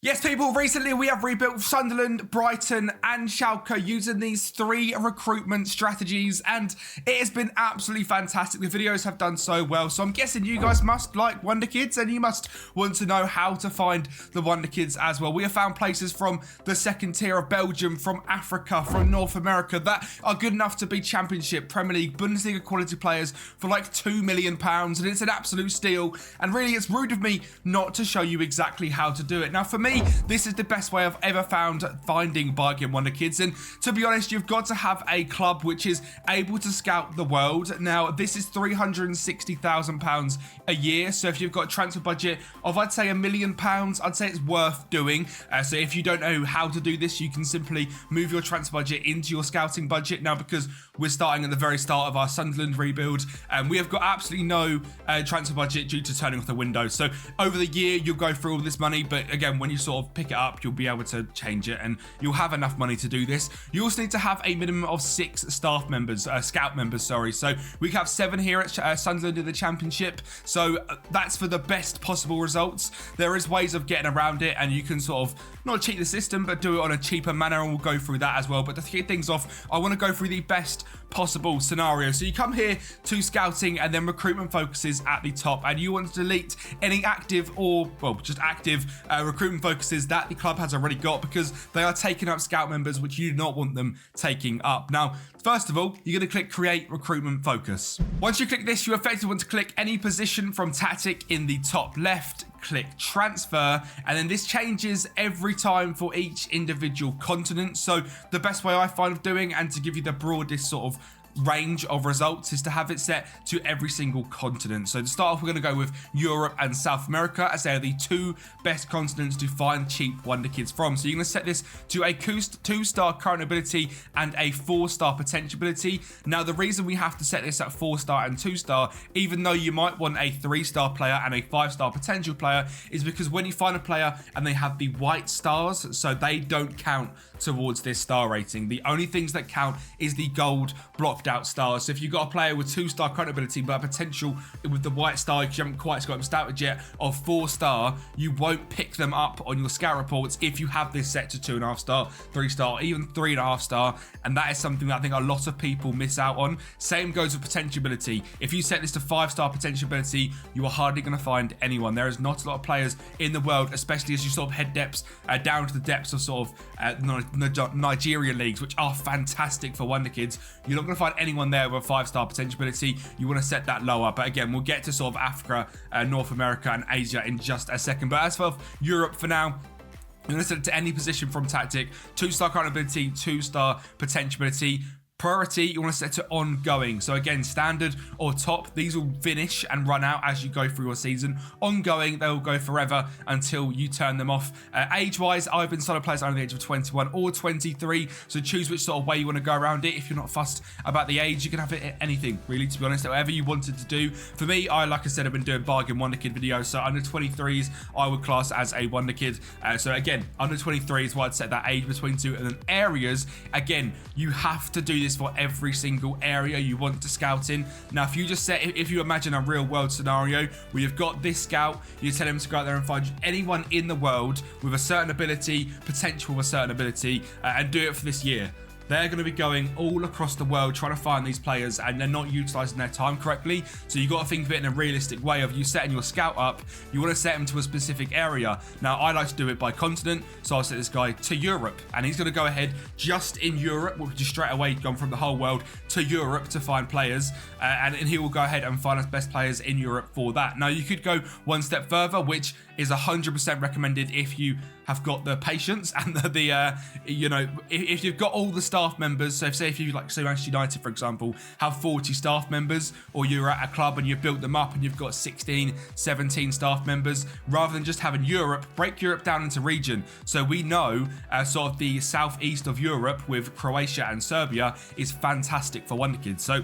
Yes, people, recently we have rebuilt Sunderland, Brighton and Schalke using these 3 recruitment strategies, and it has been absolutely fantastic. The videos have done so well, so I'm guessing you guys must like Wonderkids and you must want to know how to find the Wonderkids as well. We have found places from the second tier of Belgium, from Africa, from North America that are good enough to be Championship, Premier League, Bundesliga quality players for like £2 million, and it's an absolute steal, and really it's rude of me not to show you exactly how to do it. Now for me, this is the best way I've ever found finding bargain Wonderkids, and to be honest, you've got to have a club which is able to scout the world. Now, this is £360,000 a year, so if you've got a transfer budget of, I'd say, £1 million, I'd say it's worth doing. So if you don't know how to do this, you can simply move your transfer budget into your scouting budget. Now, because we're starting at the very start of our Sunderland rebuild, we have got absolutely no transfer budget due to turning off the window. So over the year, you'll go through all this money, but again, when you sort of pick it up, you'll be able to change it and you'll have enough money to do this. You also need to have a minimum of 6 staff members, scout members, sorry. So we have 7 here at Sunderland in the Championship. So that's for the best possible results. There is ways of getting around it, and you can sort of not cheat the system, but do it on a cheaper manner, and we'll go through that as well. But to kick things off, I want to go through the best possible scenario. So you come here to scouting, and then recruitment focuses at the top, and you want to delete any active or, well, just active recruitment focuses that the club has already got, because they are taking up scout members which you do not want them taking up. Now, first of all, you're going to click create recruitment focus. Once you click this, you effectively want to click any position from tactic in the top left, click transfer, and then this changes every time for each individual continent. So the best way I find of doing, and to give you the broadest sort of range of results, is to have it set to every single continent. So to start off, we're going to go with Europe and South America, as they are the 2 best continents to find cheap Wonderkids from. So you're going to set this to a 2-star current ability and a 4-star potential ability. Now, the reason we have to set this at 4-star and 2-star, even though you might want a 3-star player and a 5-star potential player, is because when you find a player and they have the white stars, so they don't count towards this star rating. The only things that count is the gold blocked out stars. So if you've got a player with 2-star current ability but a potential with the white star, because you haven't quite got them started yet, of 4-star, you won't pick them up on your scout reports if you have this set to 2.5-star, 3-star, even 3.5-star, and that is something that I think a lot of people miss out on. Same goes with potential ability. If you set this to 5-star potential ability, you are hardly going to find anyone. There is not a lot of players in the world, especially as you sort of head depths down to the depths of sort of Nigeria leagues, which are fantastic for Wonderkids. You're not going to find anyone there with a 5-star potential ability. You want to set that lower, but again, we'll get to sort of Africa, North America and Asia in just a second. But as for Europe, for now, you're going to set it to any position from tactic, 2-star current ability, 2-star potential ability. Priority, you want to set to ongoing. So again, standard or top, these will finish and run out as you go through your season. Ongoing, they will go forever until you turn them off. Age-wise, I've been solo players under the age of 21 or 23, so choose which sort of way you want to go around it. If you're not fussed about the age, you can have it anything, really, to be honest, whatever you wanted to do. For me, like I said, I've been doing bargain Wonderkid videos, so under 23s, I would class as a Wonderkid. So again, under 23 is why I'd set that age between 2, and then areas, again, you have to do this for every single area you want to scout in. Now, if you just set, if you imagine a real world scenario where you've got this scout, you tell him to go out there and find anyone in the world with a certain ability, potential of a certain ability, and do it for this year. They're going to be going all across the world trying to find these players, and they're not utilising their time correctly. So you've got to think of it in a realistic way of you setting your scout up. You want to set him to a specific area. Now, I like to do it by continent, so I'll set this guy to Europe, and he's going to go ahead just in Europe, which is straight away gone from the whole world to Europe to find players, and he will go ahead and find us best players in Europe for that. Now, you could go one step further, which is 100% recommended if you have got the patience and if you've got all the staff members. So say if you, like, say Manchester United, for example, have 40 staff members, or you're at a club and you've built them up and you've got 16, 17 staff members, rather than just having Europe, break Europe down into region. So we know sort of the southeast of Europe with Croatia and Serbia is fantastic for Wonderkids. So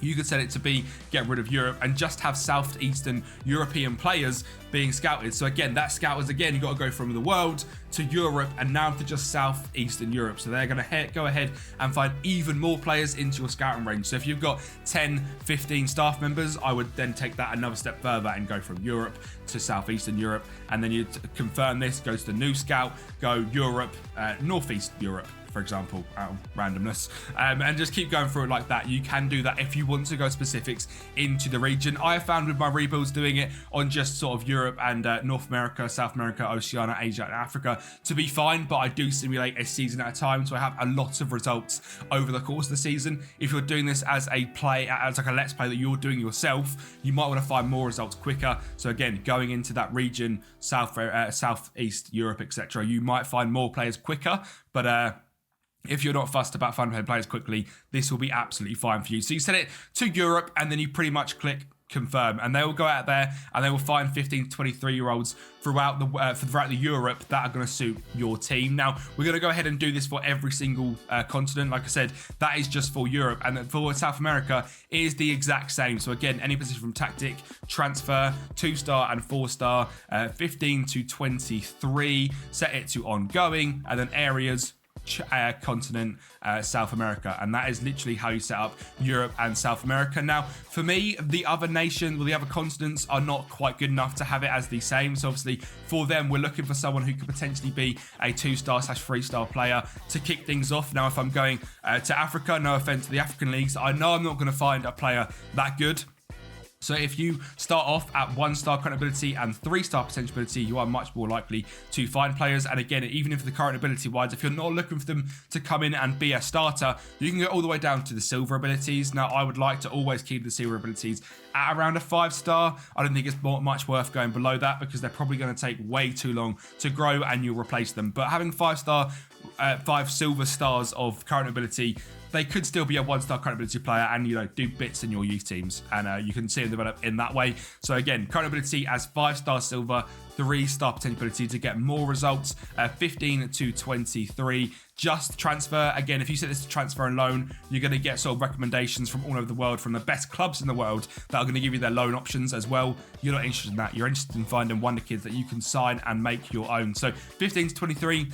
you could set it to be get rid of Europe and just have southeastern European players being scouted. So again, that scouters, again, you've got to go from the world to Europe and now to just southeastern Europe. So they're going to go ahead and find even more players into your scouting range. So if you've got 10, 15 staff members, I would then take that another step further and go from Europe to southeastern Europe. And then you confirm this, go to the new scout, go Europe, northeast Europe, for example, out of randomness, and just keep going through it like that. You can do that if you want to go specifics into the region. I have found with my rebuilds doing it on just sort of Europe and North America, South America, Oceania, Asia and Africa to be fine, but I do simulate a season at a time, so I have a lot of results over the course of the season. If you're doing this as a play, as like a let's play that you're doing yourself, you might want to find more results quicker. So again, going into that region, southeast Europe, etc., you might find more players quicker, but if you're not fussed about finding players quickly, this will be absolutely fine for you. So you set it to Europe and then you pretty much click confirm, and they will go out there and they will find 15 to 23-year-olds throughout the Europe that are going to suit your team. Now, we're going to go ahead and do this for every single continent. Like I said, that is just for Europe, and then for South America, it is the exact same. So again, any position from tactic, transfer, 2-star and 4-star, 15 to 23, set it to ongoing, and then areas, continent, South America, and that is literally how you set up Europe and South America. Now, for me, the other nation, the other continents are not quite good enough to have it as the same. So obviously, for them, we're looking for someone who could potentially be a 2-star / 3-star player to kick things off. Now, if I'm going to Africa, no offense to the African leagues, I know I'm not going to find a player that good. So if you start off at 1-star current ability and 3-star potential ability, you are much more likely to find players. And again, even if the current ability wise, if you're not looking for them to come in and be a starter, you can go all the way down to the silver abilities. Now, I would like to always keep the silver abilities at around a 5-star. I don't think it's much worth going below that because they're probably going to take way too long to grow and you'll replace them. But having 5 silver stars of current ability, they could still be a 1-star current ability player and, you know, do bits in your youth teams, and you can see them develop in that way. So again, current ability as 5-star silver, 3-star potential ability to get more results, 15 to 23. Just transfer. Again, if you set this to transfer and loan, you're going to get sort of recommendations from all over the world, from the best clubs in the world that are going to give you their loan options as well. You're not interested in that. You're interested in finding Wonderkids that you can sign and make your own. So 15 to 23.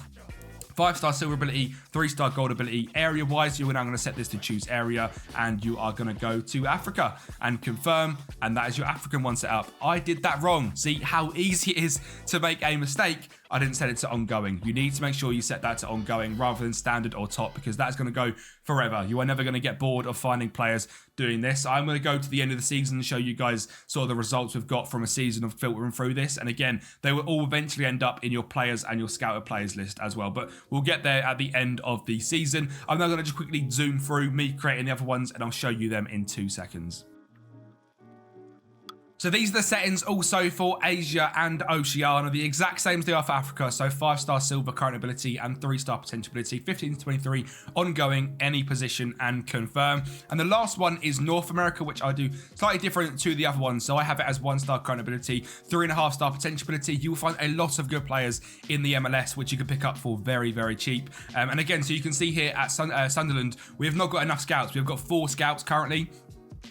5-star silver ability, 3-star gold ability. Area wise, you're now going to set this to choose area, and you are going to go to Africa and confirm, and that is your African one set up. I did that wrong. See how easy it is to make a mistake. I didn't set it to ongoing. You need to make sure you set that to ongoing rather than standard or top, because that's going to go forever. You are never going to get bored of finding players doing this. I'm going to go to the end of the season and show you guys sort of the results we've got from a season of filtering through this. And again, they will all eventually end up in your players and your scouted players list as well. But we'll get there at the end of the season. I'm now going to just quickly zoom through me creating the other ones, and I'll show you them in 2 seconds. So these are the settings also for Asia and Oceania, the exact same as they are for Africa. So 5-star silver current ability and 3-star potential ability, 15 to 23, ongoing, any position, and confirm. And the last one is North America, which I do slightly different to the other ones. So I have it as 1-star current ability, 3.5-star potential ability. You will find a lot of good players in the MLS, which you can pick up for very, very cheap. And again, so you can see here at Sunderland, we have not got enough scouts. We've got 4 scouts currently.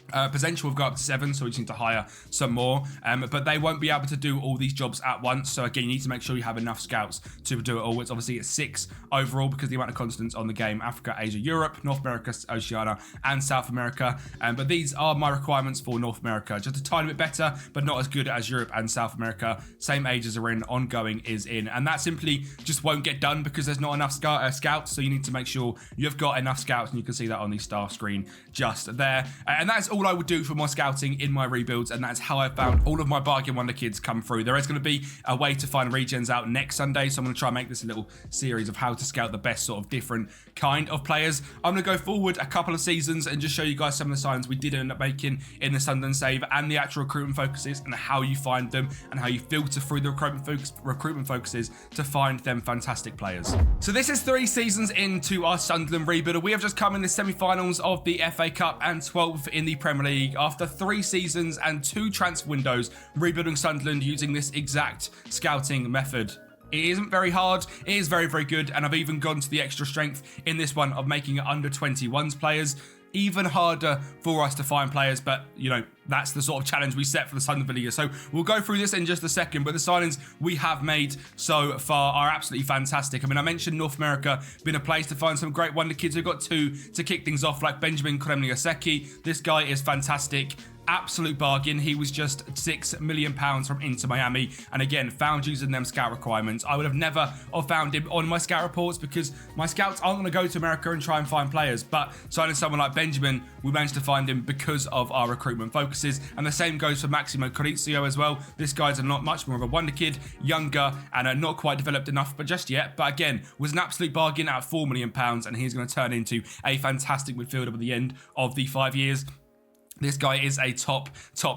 Potential will go up to 7, so we just need to hire some more, but they won't be able to do all these jobs at once. So again, you need to make sure you have enough scouts to do it all. It's obviously 6 overall because the amount of continents on the game: Africa, Asia, Europe, North America, Oceania, and South America. But these are my requirements for North America, just a tiny bit better, but not as good as Europe and South America. Same ages are in, ongoing is in, and that simply just won't get done because there's not enough scouts. So you need to make sure you've got enough scouts, and you can see that on the staff screen just there. And that's all I would do for my scouting in my rebuilds, and that's how I found all of my bargain wonder kids come through. There is going to be a way to find regens out next Sunday, so I'm going to try and make this a little series of how to scout the best sort of different kind of players. I'm going to go forward a couple of seasons and just show you guys some of the signs we did end up making in the Sunderland save and the actual recruitment focuses and how you find them and how you filter through the recruitment focuses to find them fantastic players. So this is 3 seasons into our Sunderland rebuild. We have just come in the semi-finals of the FA Cup and 12th in the Premier League after 3 seasons and 2 transfer windows, rebuilding Sunderland using this exact scouting method. It isn't very hard, it is very, very good, and I've even gone to the extra strength in this one of making it under 21s players. even harder for us to find players, but you know, that's the sort of challenge we set for the Sunderland League. So we'll go through this in just a second, but the signings we have made so far are absolutely fantastic. I mean, I mentioned North America being a place to find some great wonder kids. We've got two to kick things off, like Benjamin Kremnioseki. This guy is fantastic. Absolute bargain. He was just £6 million from Inter Miami, and again, found using them scout requirements. I would have never found him on my scout reports because my scouts aren't going to go to America and try and find players, but signing someone like Benjamin, we managed to find him because of our recruitment focuses, and the same goes for Maximo Corizio as well. This guy's a lot much more of a wonder kid, younger, and not quite developed enough but just yet, but again, was an absolute bargain at £4 million, and he's going to turn into a fantastic midfielder by the end of the 5 years. This guy is a top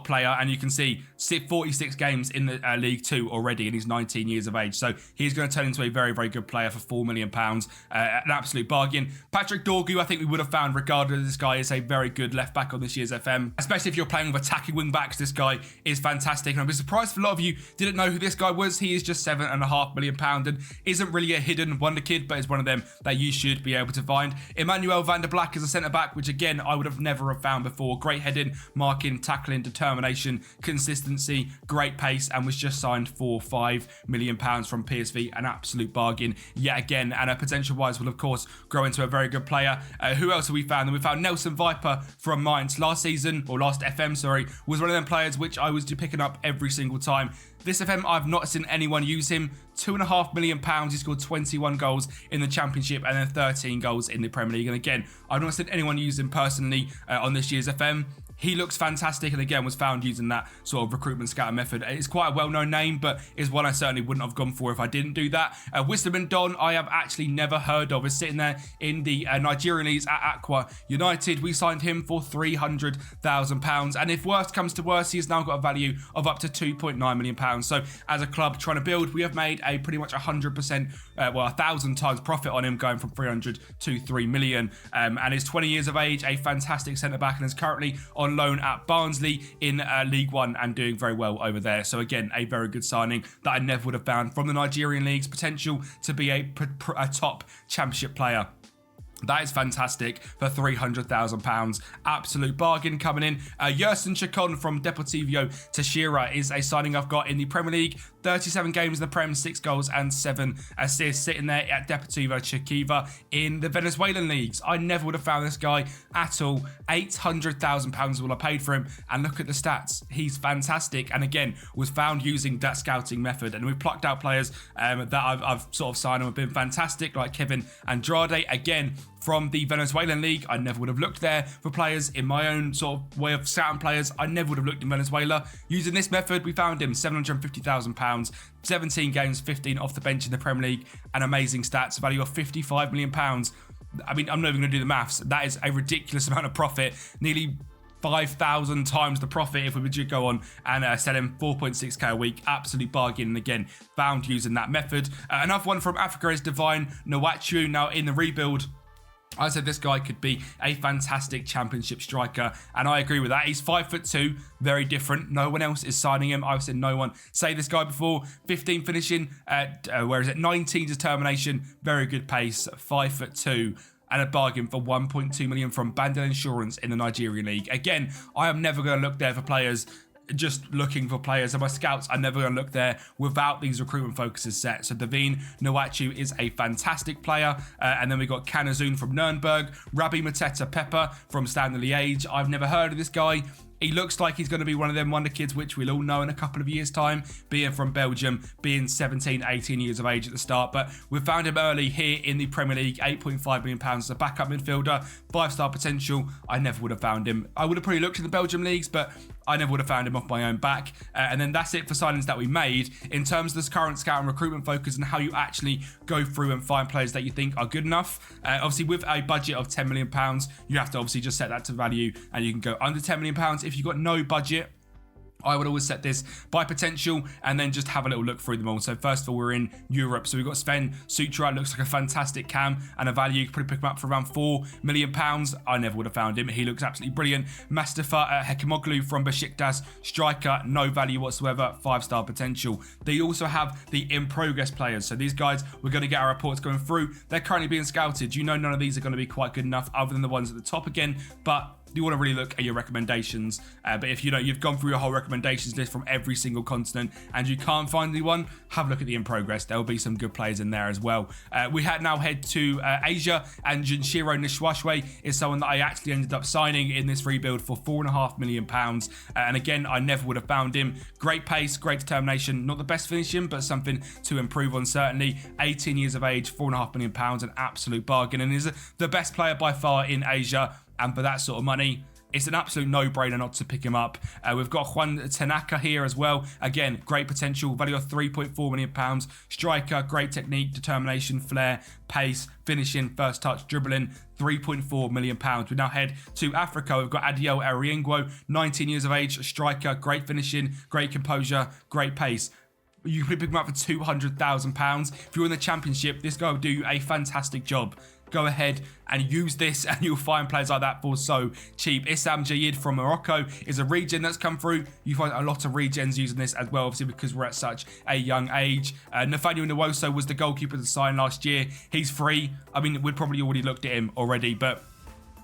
player, and you can see 46 games in the League 2 already, and he's 19 years of age. So he's going to turn into a very, very good player for £4 million. An absolute bargain. Patrick Dorgu, I think we would have found regardless. This guy is a very good left back on this year's FM, especially if you're playing with attacking wing backs. This guy is fantastic, and I'd be surprised if a lot of you didn't know who this guy was. He is just £7.5 million and isn't really a hidden wonder kid, but is one of them that you should be able to find. Emmanuel van der Black is a centre back, which again I would have never have found before. Great heading, marking, tackling, determination, consistency, great pace, and was just signed for £5 million from PSV. An absolute bargain yet again, and a potential wise will of course grow into a very good player. Who else have we found? We found Nelson Viper from Mainz. Last FM, was one of them players which I was picking up every single time. This FM, I've not seen anyone use him. £2.5 million. He scored 21 goals in the Championship and then 13 goals in the Premier League. And again, I've not seen anyone use him personally on this year's FM. He looks fantastic, and again was found using that sort of recruitment scouting method. It's quite a well-known name, but is one I certainly wouldn't have gone for if I didn't do that. Wisdom Don, I have actually never heard of. Is sitting there in the Nigerian leagues at Aqua United. We signed him for £300,000, and if worst comes to worst, he's now got a value of up to £2.9 million. So as a club trying to build, we have made a pretty much 100%, 1,000 times profit on him, going from 300 to 3 million. And is 20 years of age, a fantastic centre back, and is currently on loan at Barnsley in League One and doing very well over there. So again, a very good signing that I never would have found from the Nigerian leagues. Potential to be a top championship player. That is fantastic for £300,000. Absolute bargain coming in. Yerson Chacon from Deportivo Teixeira is a signing I've got in the Premier League. 37 games in the Prem, 6 goals and 7 assists, sitting there at Deportivo Teixeira in the Venezuelan leagues. I never would have found this guy at all. £800,000 is all I paid for him, and look at the stats. He's fantastic, and again was found using that scouting method. And we've plucked out players that I've sort of signed and have been fantastic, like Kevin Andrade. Again, from the Venezuelan league, I never would have looked there for players in my own sort of way of scouting players. I never would have looked in Venezuela. Using this method, we found him £750,000, 17 games, 15 off the bench in the Premier League, and amazing stats, value of £55 million. I mean, I'm not even going to do the maths. That is a ridiculous amount of profit, nearly 5,000 times the profit if we would go on and sell him 4.6k a week. Absolute bargain, and again, found using that method. Another one from Africa is Divine Nwachu. Now in the rebuild, I said this guy could be a fantastic championship striker, and I agree with that. He's 5'2", very different. No one else is signing him. I've seen no one say this guy before. 15 finishing, 19 determination, very good pace, 5'2", and a bargain for 1.2 million from Bandel Insurance in the Nigerian league. Again, I am never going to look there for players just looking for players, and my scouts are never going to look there without these recruitment focuses set. So Davine Nwachu is a fantastic player, and then we got Kanazun from Nuremberg, Rabbi Mateta Pepper from Standard Liège. I've never heard of this guy. He looks like he's going to be one of them wonder kids, which we'll all know in a couple of years' time, being from Belgium, being 17, 18 years of age at the start. But we found him early here in the Premier League, £8.5 million as a backup midfielder, 5-star potential. I never would have found him. I would have probably looked in the Belgium leagues, but I never would have found him off my own back. And then that's it for signings that we made. In terms of this current scout and recruitment focus and how you actually go through and find players that you think are good enough. Obviously, with a budget of £10 million, you have to obviously just set that to value, and you can go under £10 million. If you've got no budget, I would always set this by potential and then just have a little look through them all. So first of all, we're in Europe. So we've got Sven Sutra, looks like a fantastic cam and a value. You could probably pick him up for around £4 million. I never would have found him. He looks absolutely brilliant. Mustafa Hekimoglu from Besiktas, striker, no value whatsoever, 5-star potential. They also have the in progress players. So these guys, we're going to get our reports going through. They're currently being scouted. You know, none of these are going to be quite good enough other than the ones at the top again, but you want to really look at your recommendations. But if you know you've gone through your whole recommendations list from every single continent and you can't find anyone, have a look at the in progress. There will be some good players in there as well. We now head to Asia, and Junshiro Nishwashwe is someone that I actually ended up signing in this rebuild for £4.5 million. And again, I never would have found him. Great pace, great determination, not the best finishing, but something to improve on certainly. 18 years of age, £4.5 million, an absolute bargain, and is the best player by far in Asia. And for that sort of money, it's an absolute no-brainer not to pick him up. We've got Juan Tanaka here as well. Again, great potential, value of £3.4 million. Striker, great technique, determination, flair, pace, finishing, first touch, dribbling, £3.4 million. We now head to Africa. We've got Adiel Ariengwo, 19 years of age, striker, great finishing, great composure, great pace. You can pick him up for £200,000. If you're in the championship, this guy will do a fantastic job. Go ahead and use this and you'll find players like that for so cheap. Issam Jayid from Morocco is a regen that's come through. You find a lot of regens using this as well, obviously because we're at such a young age. Nathaniel Nwosu was the goalkeeper to sign last year. He's free. I mean, we'd probably already looked at him already, but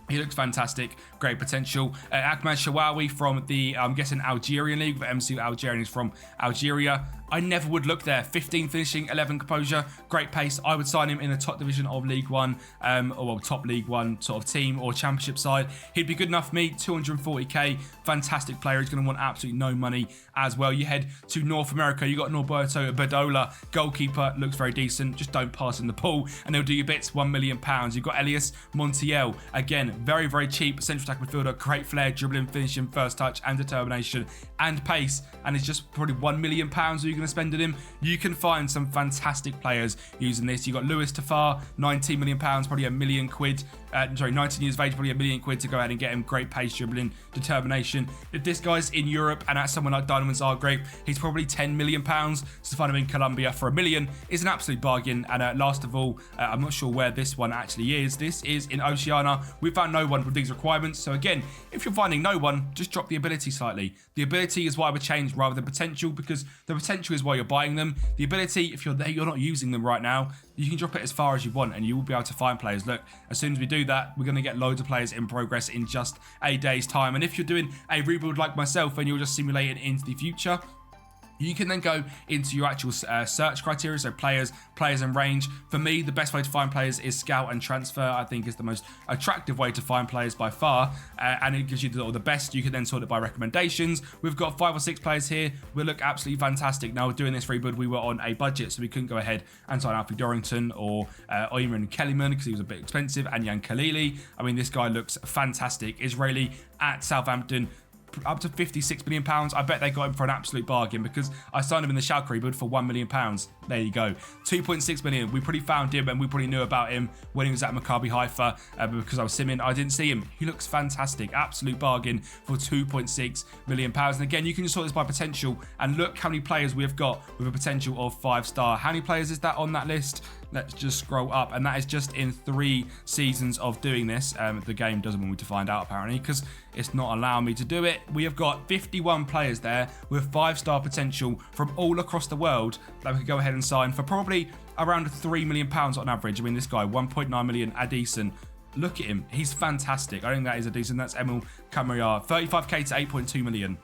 he looks fantastic, great potential. Ahmad Shawawi from the, I'm guessing, Algerian league, but MC Algerian is from Algeria. I never would look there. 15 finishing, 11 composure, great pace. I would sign him in the top division of League One, or well, top League One sort of team or championship side. He'd be good enough for me, 240k, fantastic player. He's going to want absolutely no money as well. You head to North America, you got Norberto Badola, goalkeeper, looks very decent, just don't pass in the pool, and they'll do your bits, £1 million. You've got Elias Montiel, again, very, very cheap, central attack midfielder, great flair, dribbling, finishing, first touch, and determination, and pace, and it's just probably £1 million you're going to spend on him. You can find some fantastic players using this. You got Lewis Tafar, £19 million, probably £1 million. 19 years of age, probably £1 million to go ahead and get him. Great pace, dribbling, determination. If this guy's in Europe and at someone like Dynamo Zagreb, he's probably £10 million. So to find him in Colombia for £1 million is an absolute bargain. And last of all, I'm not sure where this one actually is. This is in Oceania. We found no one with these requirements. So again, if you're finding no one, just drop the ability slightly. The ability is what I would change rather than potential, because the potential is why you're buying them. The ability, if you're there, you're not using them right now, you can drop it as far as you want and you will be able to find players. Look, as soon as we do that, we're going to get loads of players in progress in just a day's time. And if you're doing a rebuild like myself and you're just simulating into the future, you can then go into your actual search criteria, so players and range. For me, the best way to find players is scout and transfer. I think is the most attractive way to find players by far, and it gives you the best. You can then sort it by recommendations. We've got 5 or 6 players here. We look absolutely fantastic. Now, doing this rebuild, we were on a budget, so we couldn't go ahead and sign Alfie Dorrington or Oyman Kellyman because he was a bit expensive, and Jan Khalili. I mean, this guy looks fantastic. Israeli at Southampton, up to £56 million. I bet they got him for an absolute bargain because I signed him in the Schalke rebuild for £1 million. There you go. 2.6 million. We probably found him and we probably knew about him when he was at Maccabi Haifa because I was simming. I didn't see him. He looks fantastic. Absolute bargain for £2.6 million. And again, you can just sort this by potential and look how many players we have got with a potential of 5-star. How many players is that on that list? Let's just scroll up, and that is just in 3 seasons of doing this. The game doesn't want me to find out apparently because it's not allowing me to do it. We have got 51 players there with 5-star potential from all across the world that we could go ahead and sign for probably around £3 million on average. I mean, this guy, 1.9 million, Addison. Look at him. He's fantastic. I think that is a decent. That's Emil Kamariar. 35k to 8.2 million.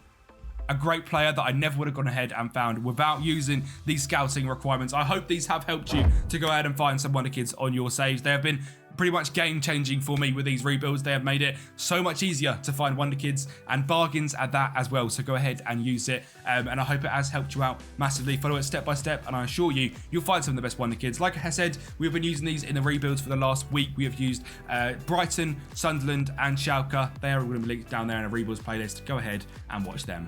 A great player that I never would have gone ahead and found without using these scouting requirements. I hope these have helped you to go ahead and find some Wonderkids on your saves. They have been pretty much game-changing for me with these rebuilds. They have made it so much easier to find Wonderkids and bargains at that as well. So go ahead and use it. And I hope it has helped you out massively. Follow it step by step, and I assure you, you'll find some of the best Wonderkids. Like I said, we've been using these in the rebuilds for the last week. We have used Brighton, Sunderland, and Schalke. They are all going to be linked down there in a rebuilds playlist. Go ahead and watch them.